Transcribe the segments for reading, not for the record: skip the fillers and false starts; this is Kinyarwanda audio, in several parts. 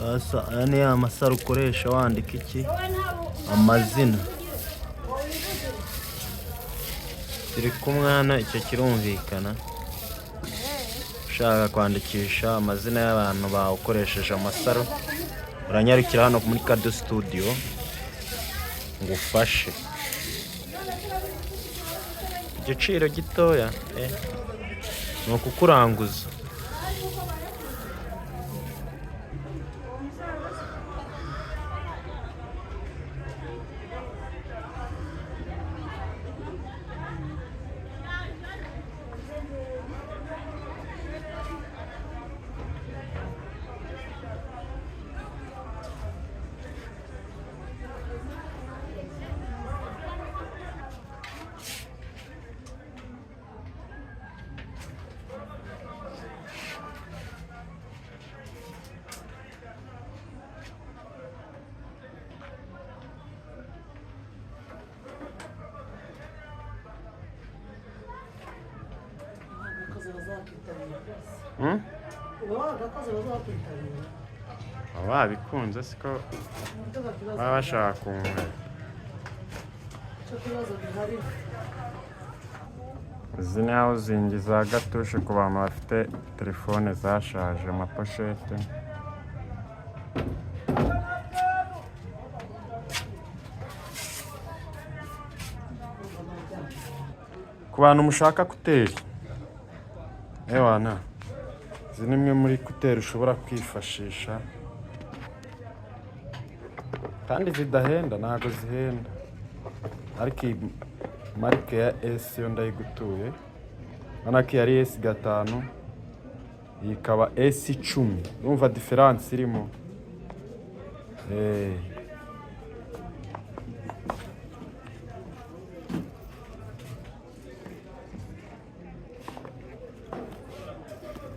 aya ni ya masaro ukoresha wandika iki amazina turi kumwana icyo kirumvikana ushaka kwandikisha amazina y'abantu bawukoresheje amasaro uranyarukira hano muri Kado Studio ngufashe igiciro gitoya ni ukukuranguza. Ababikunze siko baba bashaka kumwe. Izi ni hawuzingi za gatushe ku bantu bafite telefone zashaje amaposhete. Ku bantu mushaka kuteri ewana izi ni imwe muri kuteri ushobora kwifashisha kandi zidahenda, ntago zihenda, ariko iyi marike ya S yo ndayigutuye. Urabona ko iyi ari S5, iyi ikaba S10. Urumva diferanse irimo.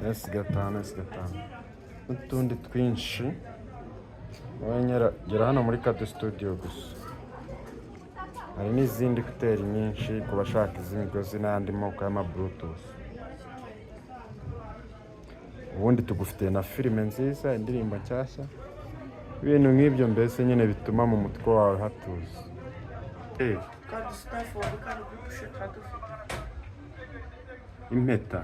S5 n'utundi twinshi. Gera hano muri Kado Studio gusa. Hari n'izindi kuteri nyinshi ku bashaka iz'imigozi n'andi moko y'ama Bluetooth. Ubundi tugufitiye na filime nziza, indirimbo nshyashya, ibintu nk'ibyo mbese nyine bituma mu mutwe wawe hatuza. Impeta